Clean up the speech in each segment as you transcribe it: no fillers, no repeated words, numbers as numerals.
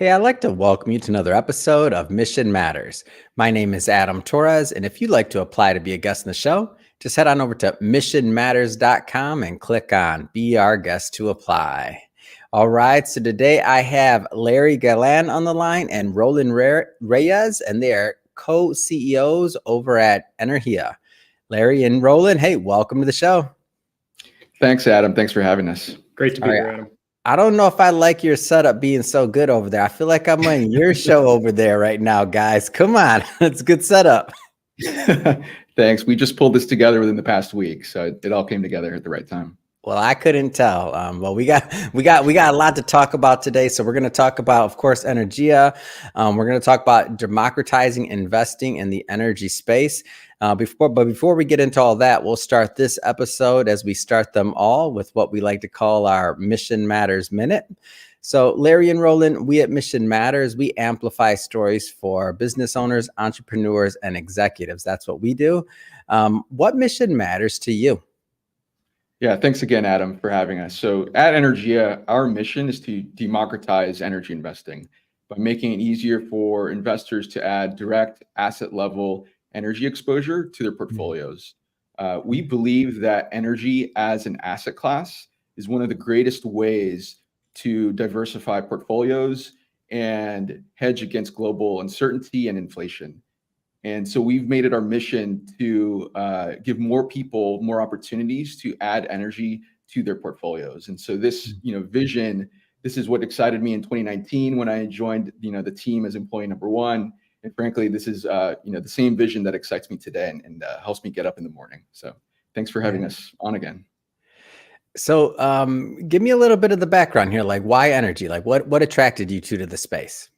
Hey, I'd like to welcome you to another episode of Mission Matters. My name is Adam Torres, and if you'd like to apply to be a guest in the show, just head on over to missionmatters.com and click on Be Our Guest to apply. All right, so today I have Larry Galan on the line and Rollyn Reyes, and they are co-CEOs over at Energia. Larry and Rollyn, hey, welcome to the show. Thanks, Adam. Thanks for having us. Great to be here, Adam. I don't know if I like your setup being so good over there. I feel like I'm on your show over there right now, guys. Come on. It's a good setup. Thanks. We just pulled this together within the past week, so it all came together at the right time. Well, I couldn't tell. Well, we got a lot to talk about today. So we're going to talk about, of course, Energia. We're going to talk about democratizing investing in the energy space. Before we get into all that, we'll start this episode, as we start them all, with what we like to call our Mission Matters Minute. So Larry and Rollyn, we at Mission Matters, we amplify stories for business owners, entrepreneurs, and executives. That's what we do. What mission matters to you? Yeah, thanks again, Adam, for having us. So at Energia, our mission is to democratize energy investing by making it easier for investors to add direct asset level energy exposure to their portfolios. We believe that energy as an asset class is one of the greatest ways to diversify portfolios and hedge against global uncertainty and inflation. And so we've made it our mission to give more people more opportunities to add energy to their portfolios. And so this, vision, this is what excited me in 2019 when I joined, the team as employee number one. And frankly, this is, the same vision that excites me today and helps me get up in the morning. So thanks for having us on again. So give me a little bit of the background here. Like, why energy? Like, what attracted you to the space?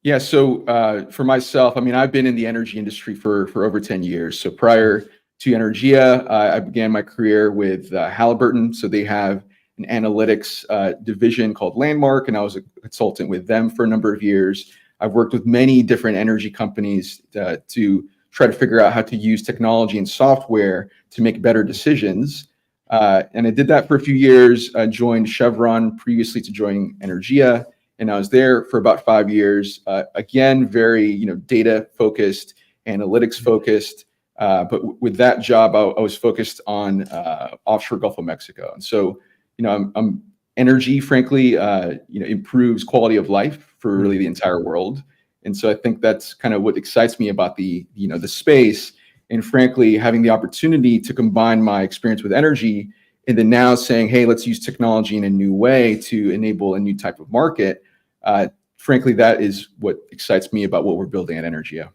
Yeah, so for myself, I've been in the energy industry for over 10 years. So prior to Energia, I began my career with Halliburton. So they have an analytics division called Landmark, and I was a consultant with them for a number of years. I've worked with many different energy companies to try to figure out how to use technology and software to make better decisions. And I did that for a few years. I joined Chevron previously to joining Energia. And I was there for about 5 years. Again, very data focused, analytics focused. But with that job, I was focused on offshore Gulf of Mexico. And so, energy, frankly, improves quality of life for really the entire world. And so I think that's kind of what excites me about the space. And frankly, having the opportunity to combine my experience with energy and then now saying, hey, let's use technology in a new way to enable a new type of market. Frankly, that is what excites me about what we're building at Energia.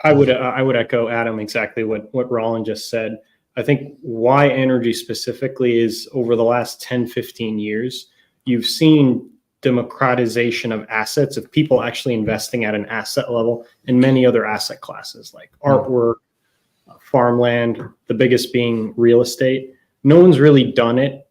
I would echo, Adam, exactly what Rollyn just said. I think why energy specifically is over the last 10, 15 years, you've seen democratization of assets, of people actually investing at an asset level in many other asset classes like artwork, farmland, the biggest being real estate. No one's really done it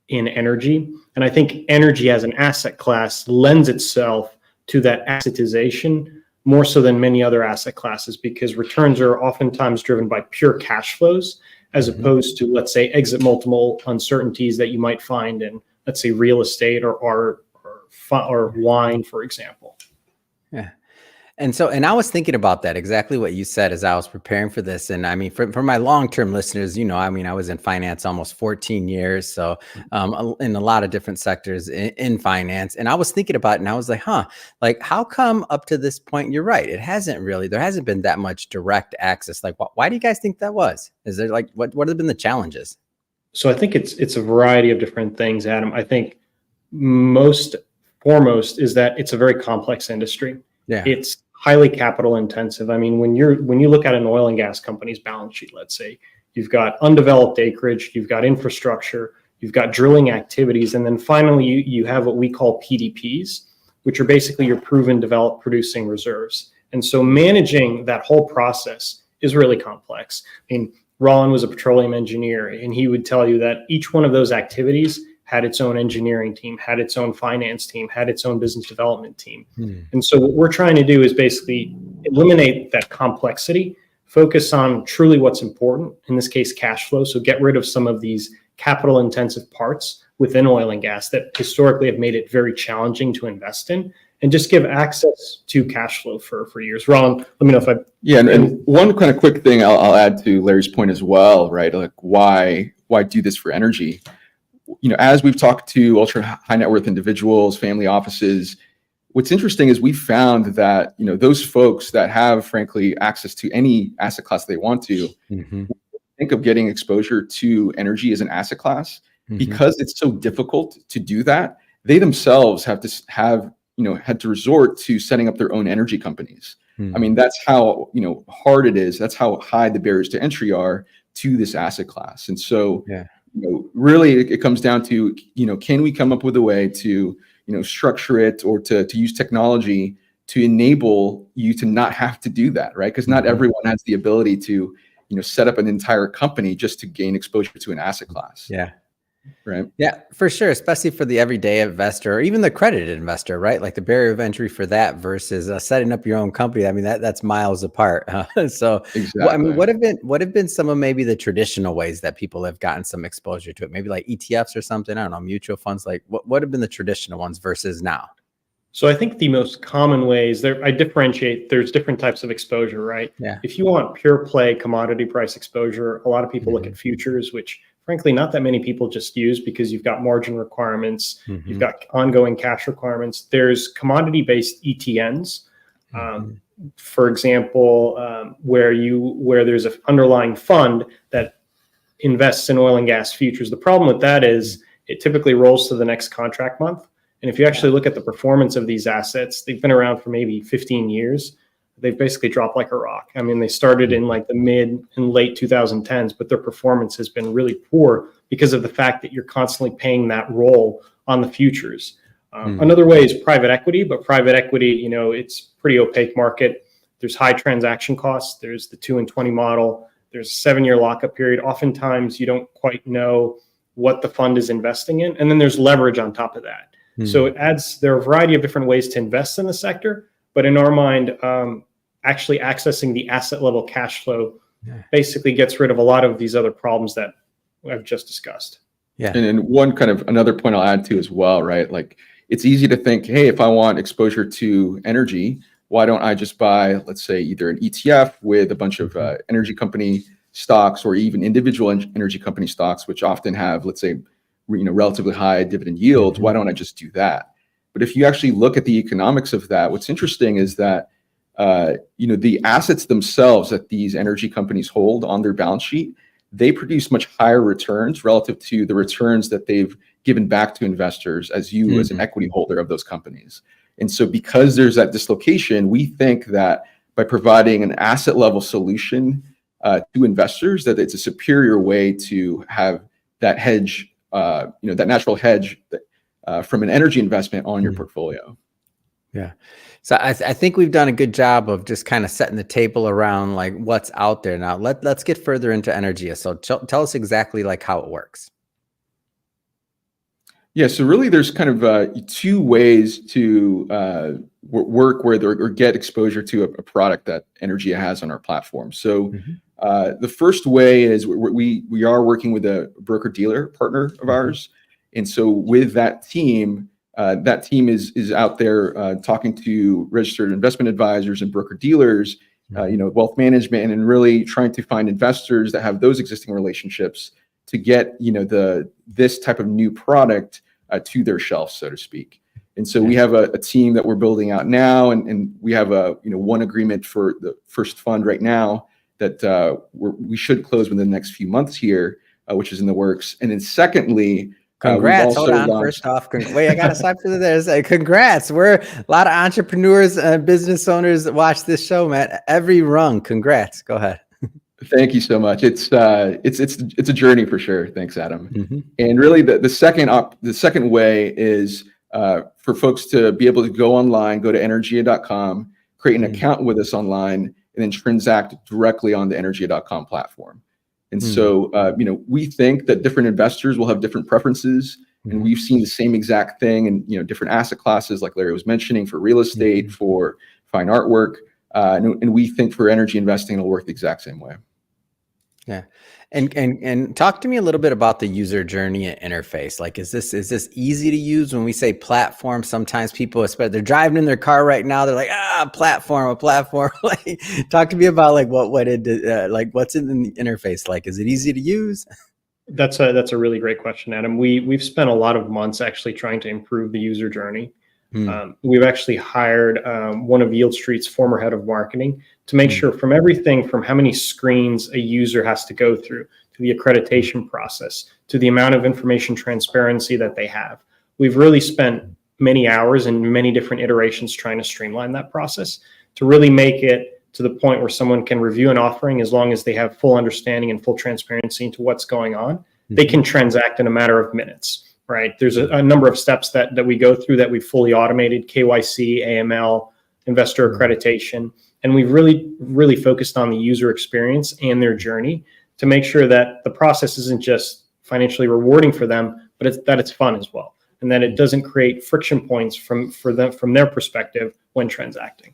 in energy. And I think energy as an asset class lends itself to that assetization more so than many other asset classes, because returns are oftentimes driven by pure cash flows, as opposed to, let's say, exit multiple uncertainties that you might find in, let's say, real estate or art or wine, for example. Yeah. And I was thinking about that, exactly what you said as I was preparing for this. And for my long-term listeners, I was in finance almost 14 years. So in a lot of different sectors in finance. And I was thinking about it and I was like, like how come up to this point, you're right, there hasn't been that much direct access. Like, why do you guys think that was? Is there what have been the challenges? So I think it's a variety of different things, Adam. I think most foremost is that it's a very complex industry. Yeah. It's highly capital intensive. When you look at an oil and gas company's balance sheet, let's say, you've got undeveloped acreage, you've got infrastructure, you've got drilling activities, and then finally you have what we call PDPs, which are basically your proven developed producing reserves. And so managing that whole process is really complex. Rollyn was a petroleum engineer, and he would tell you that each one of those activities had its own engineering team, had its own finance team, had its own business development team. And so what we're trying to do is basically eliminate that complexity, focus on truly what's important, in this case, cash flow. So get rid of some of these capital intensive parts within oil and gas that historically have made it very challenging to invest in, and just give access to cash flow for years. Rollyn, let me know if I... Yeah, and one kind of quick thing I'll add to Larry's point as well, right? Like why do this for energy? As we've talked to ultra high net worth individuals, family offices, what's interesting is we found that, those folks that have, frankly, access to any asset class they want to, think of getting exposure to energy as an asset class. Because it's so difficult to do that, they themselves had to resort to setting up their own energy companies. I mean, that's how, hard it is. That's how high the barriers to entry are to this asset class. And so, really it comes down to, can we come up with a way to, structure it or to use technology to enable you to not have to do that, right? Because not everyone has the ability to, set up an entire company just to gain exposure to an asset class. Yeah. Right. Yeah, for sure. Especially for the everyday investor or even the accredited investor, right? Like the barrier of entry for that versus setting up your own company. I mean, that's miles apart. So, exactly. what have been some of maybe the traditional ways that people have gotten some exposure to it? Maybe like ETFs or something. I don't know, mutual funds. Like what have been the traditional ones versus now? So I think the most common ways I differentiate, there's different types of exposure, right? Yeah. If you want pure play commodity price exposure, a lot of people look at futures, which frankly, not that many people just use because you've got margin requirements, you've got ongoing cash requirements. There's commodity-based ETNs, for example, where there's an underlying fund that invests in oil and gas futures. The problem with that is it typically rolls to the next contract month. And if you actually look at the performance of these assets, they've been around for maybe 15 years. They've basically dropped like a rock. I mean, they started in like the mid and late 2010s, but their performance has been really poor because of the fact that you're constantly paying that roll on the futures. Another way is private equity, but private equity, it's pretty opaque market. There's high transaction costs. There's the 2 and 20 model. There's a 7-year lockup period. Oftentimes you don't quite know what the fund is investing in. And then there's leverage on top of that. So there are a variety of different ways to invest in the sector, but in our mind, actually accessing the asset level cash flow basically gets rid of a lot of these other problems that I've just discussed. Yeah. And then another point I'll add to as well, right? Like it's easy to think, hey, if I want exposure to energy, why don't I just buy, let's say, either an ETF with a bunch of energy company stocks or even individual energy company stocks, which often have, let's say, relatively high dividend yields. Why don't I just do that? But if you actually look at the economics of that, what's interesting is that, the assets themselves that these energy companies hold on their balance sheet, they produce much higher returns relative to the returns that they've given back to investors as an equity holder of those companies. And so because there's that dislocation, we think that by providing an asset level solution to investors, that it's a superior way to have that hedge, that natural hedge from an energy investment on your portfolio. Yeah. So I think we've done a good job of just kind of setting the table around like what's out there now. Let's get further into Energia. So tell us exactly like how it works. Yeah. So really there's kind of 2 ways to work with or get exposure to a product that Energia has on our platform. So the first way is we are working with a broker dealer partner of ours. And so with that team is out there talking to registered investment advisors and broker dealers, wealth management, and really trying to find investors that have those existing relationships to get, this type of new product to their shelf, so to speak. And so we have a team that we're building out now, and we have one agreement for the first fund right now that we should close within the next few months here, which is in the works. And then secondly, congrats. Hold on. First off, wait, I got to stop for there. Say congrats. We're a lot of entrepreneurs and business owners that watch this show, man. Every rung. Congrats. Go ahead. Thank you so much. It's a journey for sure. Thanks, Adam. And really the second way is for folks to be able to go online, go to energia.com, create an account with us online, and then transact directly on the energia.com platform. And so, we think that different investors will have different preferences, and we've seen the same exact thing in, different asset classes, like Larry was mentioning, for real estate, for fine artwork. And we think for energy investing, it'll work the exact same way. Yeah. And talk to me a little bit about the user journey and interface. Like, is this easy to use? When we say platform, sometimes people, especially they're driving in their car right now, they're like, a platform. Like, talk to me about like what it like what's in the interface like. Is it easy to use? That's a really great question, Adam. We've spent a lot of months actually trying to improve the user journey. We've actually hired one of Yield Street's former head of marketing to make sure from everything from how many screens a user has to go through, to the accreditation process, to the amount of information transparency that they have. We've really spent many hours and many different iterations trying to streamline that process to really make it to the point where someone can review an offering as long as they have full understanding and full transparency into what's going on. They can transact in a matter of minutes. Right. There's a number of steps that we go through that we've fully automated: KYC, AML, investor accreditation. And we've really focused on the user experience and their journey to make sure that the process isn't just financially rewarding for them, but it's fun as well. And that it doesn't create friction points from their perspective when transacting.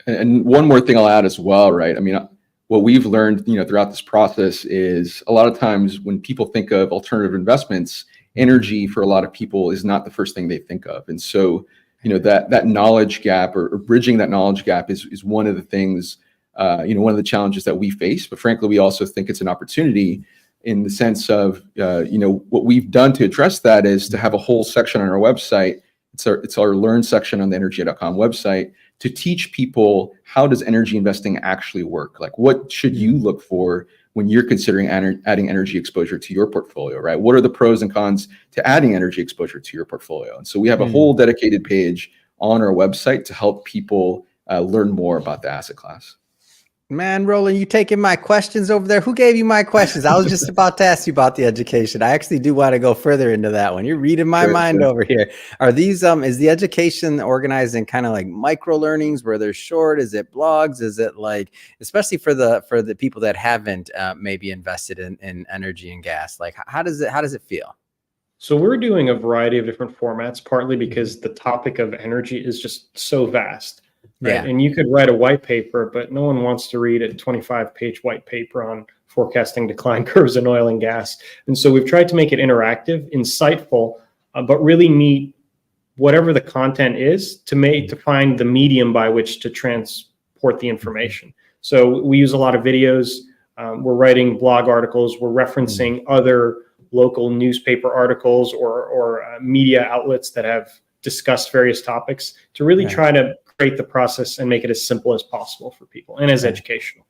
And one more thing I'll add as well, right? I mean, what we've learned, throughout this process is a lot of times when people think of alternative investments, energy for a lot of people is not the first thing they think of. And so, that knowledge gap or bridging that knowledge gap is one of the things, one of the challenges that we face. But frankly, we also think it's an opportunity in the sense of, what we've done to address that is to have a whole section on our website. It's our Learn section on the energia.com website to teach people, how does energy investing actually work? Like, what should you look for when you're considering adding energy exposure to your portfolio, right? What are the pros and cons to adding energy exposure to your portfolio? And so we have a whole dedicated page on our website to help people learn more about the asset class. Man, Rollyn, you taking my questions over there? Who gave you my questions? I was just about to ask you about the education. I actually do want to go further into that one. You're reading my mind over here. Are these is the education organized in kind of like micro learnings where they're short? Is it blogs? Is it like, especially for the people that haven't maybe invested in energy and gas? Like, how does it feel? So we're doing a variety of different formats, partly because the topic of energy is just so vast. Right. Yeah. And you could write a white paper, but no one wants to read a 25-page white paper on forecasting decline curves in oil and gas. And so we've tried to make it interactive, insightful, but really meet whatever the content is to find the medium by which to transport the information. So we use a lot of videos. We're writing blog articles. We're referencing other local newspaper articles or media outlets that have discussed various topics to really try to create the process and make it as simple as possible for people and as educational.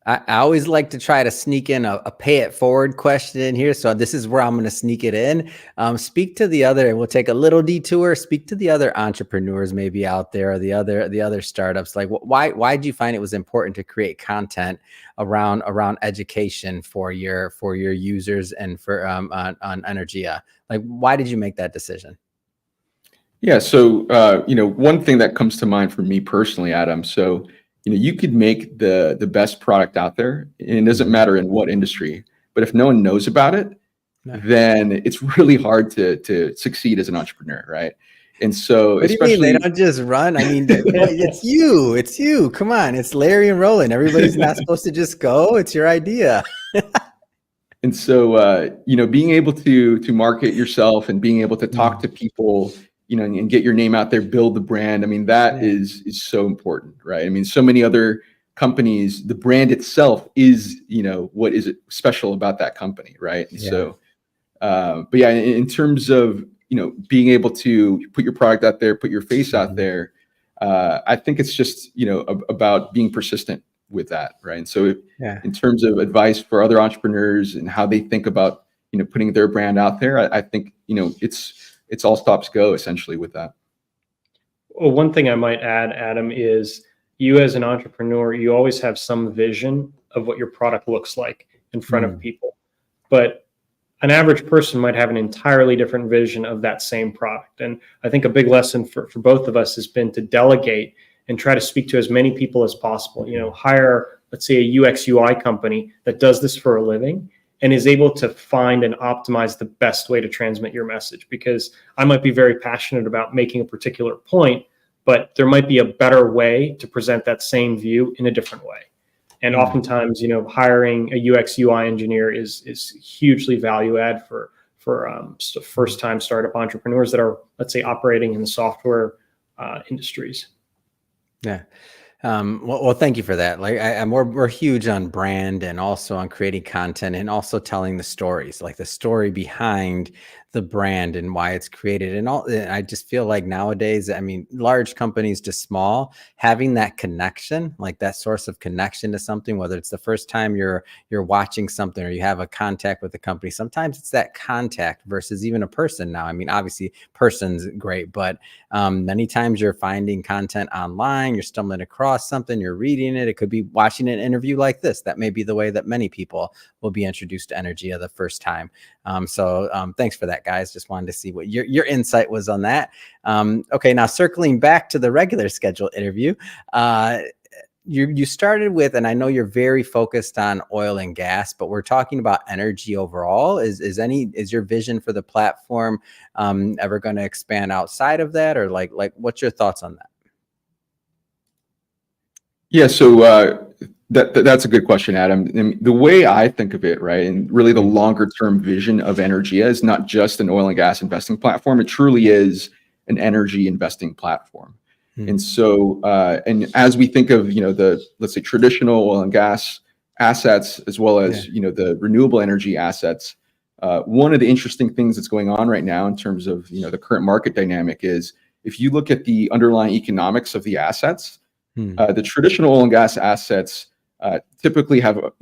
I always like to try to sneak in a pay it forward question in here. So this is where I'm going to sneak it in. Speak to the other, and we'll take a little detour. Speak to the other entrepreneurs maybe out there, or the other startups. Like, why did you find it was important to create content around education for your users and for on Energia? Like, why did you make that decision? Yeah. So, one thing that comes to mind for me personally, Adam, so, you could make the best product out there, and it doesn't matter in what industry, but if no one knows about it, then it's really hard to succeed as an entrepreneur. Right. And so, what do you mean they don't just run? I mean, it's you. Come on. It's Larry and Rollyn. Everybody's not supposed to just go. It's your idea. And so, being able to market yourself and being able to talk to people, and get your name out there, build the brand. I mean, that is so important, right? I mean, so many other companies, the brand itself is, what is it special about that company, right? And so, but yeah, in terms of, being able to put your product out there, put your face out there, I think it's just, about being persistent with that, right? And so in terms of advice for other entrepreneurs and how they think about, putting their brand out there, I think, it's all stops go essentially with that. Well, one thing I might add, Adam, is you as an entrepreneur, you always have some vision of what your product looks like in front of people. But an average person might have an entirely different vision of that same product. And I think a big lesson for both of us has been to delegate and try to speak to as many people as possible. Hire, let's say, a UX UI company that does this for a living and is able to find and optimize the best way to transmit your message. Because I might be very passionate about making a particular point, but there might be a better way to present that same view in a different way. And oftentimes, hiring a UX UI engineer is hugely value add for first time startup entrepreneurs that are, let's say, operating in the software industries. Yeah. Well, thank you for that. Like, we're huge on brand and also on creating content and also telling the stories, like the story behind the brand and why it's created. And I just feel like nowadays, I mean, large companies to small, having that connection, like that source of connection to something, whether it's the first time you're watching something or you have a contact with the company, sometimes it's that contact versus even a person now. I mean, obviously person's great, but many times you're finding content online, you're stumbling across something, you're reading it. It could be watching an interview like this. That may be the way that many people will be introduced to Energia the first time. So thanks for that, guys. Just wanted to see what your insight was on that. Okay, now circling back to the regular scheduled interview, you started with, and I know you're very focused on oil and gas, but we're talking about energy overall. Is your vision for the platform ever going to expand outside of that, or like what's your thoughts on that? Yeah, so that's a good question, Adam. And the way I think of it, right, and really the longer term vision of Energia is not just an oil and gas investing platform. It truly is an energy investing platform. And so, and as we think of, let's say traditional oil and gas assets, as well as, the renewable energy assets, one of the interesting things that's going on right now in terms of, the current market dynamic is if you look at the underlying economics of the assets, the traditional oil and gas assets typically have, a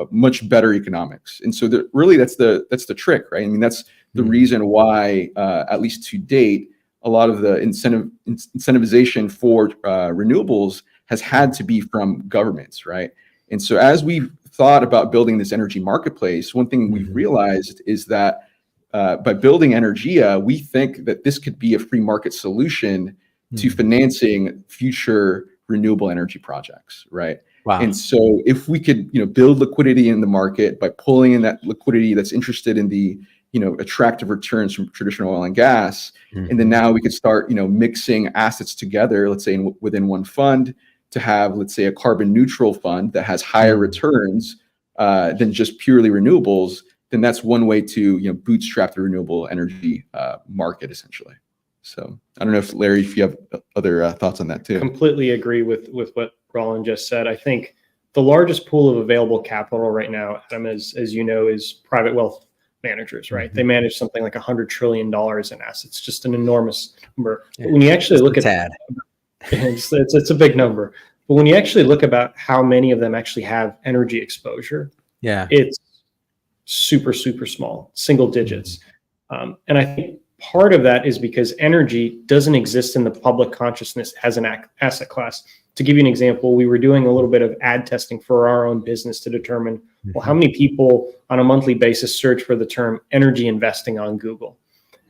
much better economics. And so really that's the trick, right? I mean, that's the reason why, at least to date, a lot of the incentivization for renewables has had to be from governments, right? And so as we've thought about building this energy marketplace, one thing we've realized is that by building Energia, we think that this could be a free market solution to financing future renewable energy projects, right? Wow. And so if we could, build liquidity in the market by pulling in that liquidity that's interested in the, attractive returns from traditional oil and gas, and then now we could start, mixing assets together, let's say within one fund to have, let's say, a carbon neutral fund that has higher returns than just purely renewables, then that's one way to, bootstrap the renewable energy market essentially. So I don't know if Larry, if you have other thoughts on that too. Completely agree with what Rollyn just said. I think the largest pool of available capital right now, Adam, as you know, is private wealth managers, right? They manage something like $100 trillion in assets, just an enormous number. But when you actually look at it's a big number. But when you actually look about how many of them actually have energy exposure, it's super, super small, single digits. And I think part of that is because energy doesn't exist in the public consciousness as an asset class. To give you an example, we were doing a little bit of ad testing for our own business to determine, well, how many people on a monthly basis search for the term energy investing on Google?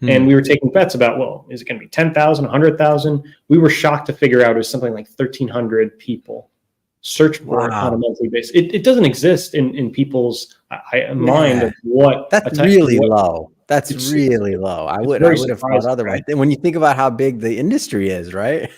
And we were taking bets about, well, is it going to be 10,000, 100,000? We were shocked to figure out it was something like 1,300 people search for it on a monthly basis. It doesn't exist in people's mind of what. That's really low. That's really low. I would have thought otherwise. Right? When you think about how big the industry is, right?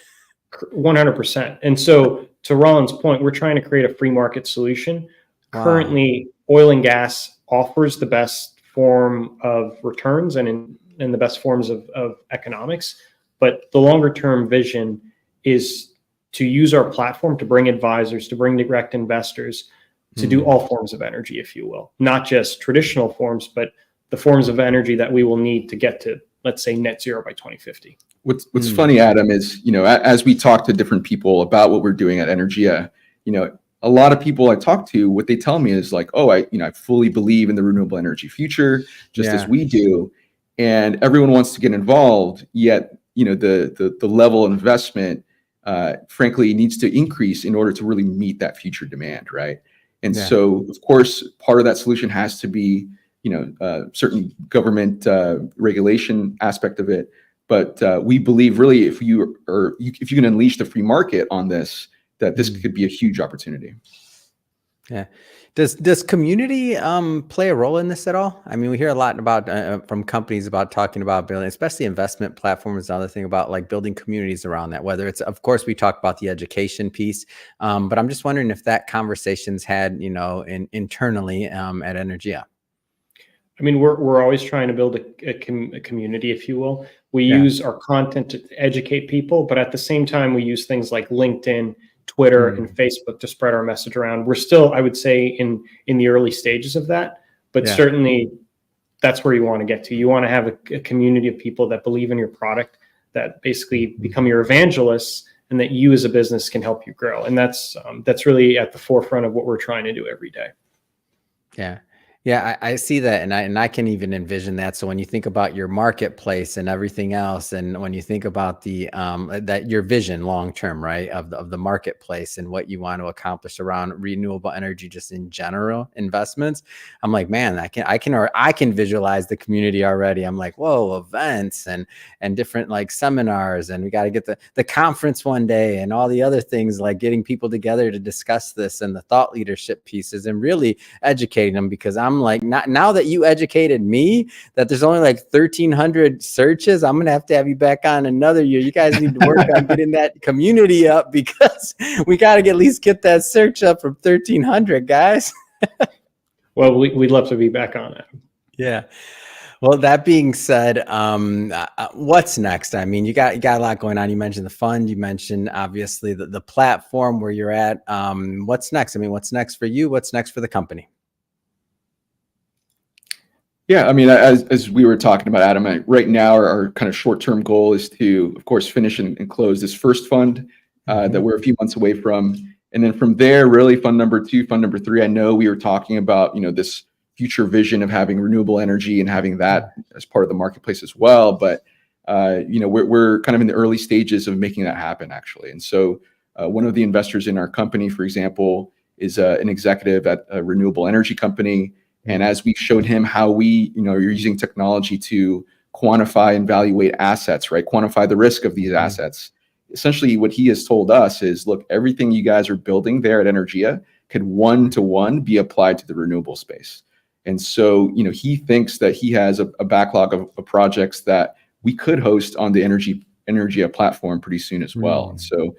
100%. And so to Rollyn's point, we're trying to create a free market solution. Wow. Currently, oil and gas offers the best form of returns and the best forms of economics. But the longer term vision is to use our platform to bring advisors, to bring direct investors, to do all forms of energy, if you will, not just traditional forms, but the forms of energy that we will need to get to, let's say, net zero by 2050. What's funny, Adam, is, as we talk to different people about what we're doing at Energia, a lot of people I talk to, what they tell me is like, oh, I fully believe in the renewable energy future, just as we do. And everyone wants to get involved, yet, the level of investment, frankly, needs to increase in order to really meet that future demand, right? And so, of course, part of that solution has to be, certain government regulation aspect of it. But we believe really if you can unleash the free market on this, that this could be a huge opportunity. Yeah. Does community play a role in this at all? I mean, we hear a lot about from companies about talking about building, especially investment platforms. Another thing about like building communities around that. Whether it's, of course, we talk about the education piece, but I'm just wondering if that conversation's had, internally at Energia. I mean, we're always trying to build a community, if you will. We Yeah. use our content to educate people, but at the same time, we use things like LinkedIn, Twitter, and Facebook to spread our message around. We're still, I would say, in the early stages of that, but Yeah. certainly that's where you want to get to. You want to have a community of people that believe in your product, that basically become your evangelists, and that you as a business can help you grow. And that's really at the forefront of what we're trying to do every day. Yeah. Yeah, I see that, and I can even envision that. So when you think about your marketplace and everything else, and when you think about the that your vision long term, right, of the marketplace and what you want to accomplish around renewable energy, just in general investments, I'm like, man, I can visualize the community already. I'm like, whoa, events and different like seminars, and we got to get the conference one day, and all the other things like getting people together to discuss this, and the thought leadership pieces, and really educating them, because I'm like, now that you educated me that there's only like 1,300 searches, I'm gonna have to you back on another year. You guys need to work on getting that community up, because we got to at least get that search up from 1,300, guys. Well, we'd love to be back on it. Yeah. Well, that being said, what's next? I mean, you got a lot going on. You mentioned the fund. You mentioned obviously the platform where you're at. What's next? I mean, what's next for you? What's next for the company? Yeah, I mean, as we were talking about, Adam, right now our kind of short-term goal is to, of course, finish and close this first fund that we're a few months away from. And then from there, really fund number 2, fund number 3, I know we were talking about, this future vision of having renewable energy and having that as part of the marketplace as well. But, we're kind of in the early stages of making that happen, actually. And so one of the investors in our company, for example, is an executive at a renewable energy company. And as we showed him how we, are using technology to quantify and evaluate assets, right? Quantify the risk of these assets. Essentially, what he has told us is, look, everything you guys are building there at Energia could one-to-one be applied to the renewable space. And so, he thinks that he has a backlog of projects that we could host on the Energia platform pretty soon as well. And so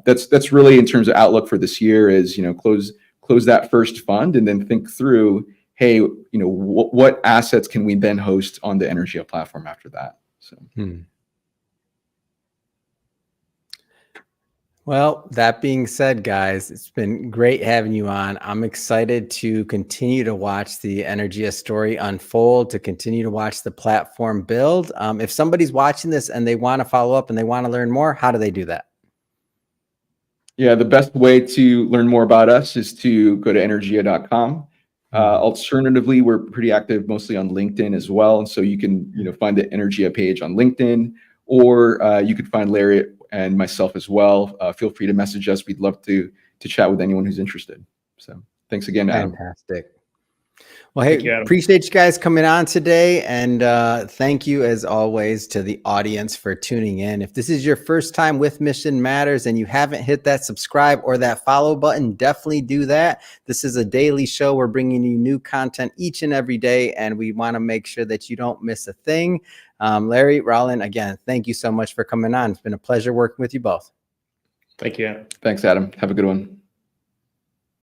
that's really, in terms of outlook for this year, is, close that first fund and then think through, hey, what assets can we then host on the Energia platform after that? So. Well, that being said, guys, it's been great having you on. I'm excited to continue to watch the Energia story unfold, to continue to watch the platform build. If somebody's watching this and they want to follow up and they want to learn more, how do they do that? Yeah, the best way to learn more about us is to go to energia.com. Alternatively, we're pretty active mostly on LinkedIn as well. And so you can, find the Energia page on LinkedIn, or you could find Larry and myself as well. Feel free to message us. We'd love to chat with anyone who's interested. So thanks again, Adam. Fantastic. Well, hey, appreciate you guys coming on today. And thank you, as always, to the audience for tuning in. If this is your first time with Mission Matters and you haven't hit that subscribe or that follow button, definitely do that. This is a daily show. We're bringing you new content each and every day, and we want to make sure that you don't miss a thing. Larry, Rollyn, again, thank you so much for coming on. It's been a pleasure working with you both. Thank you, Adam. Thanks, Adam. Have a good one.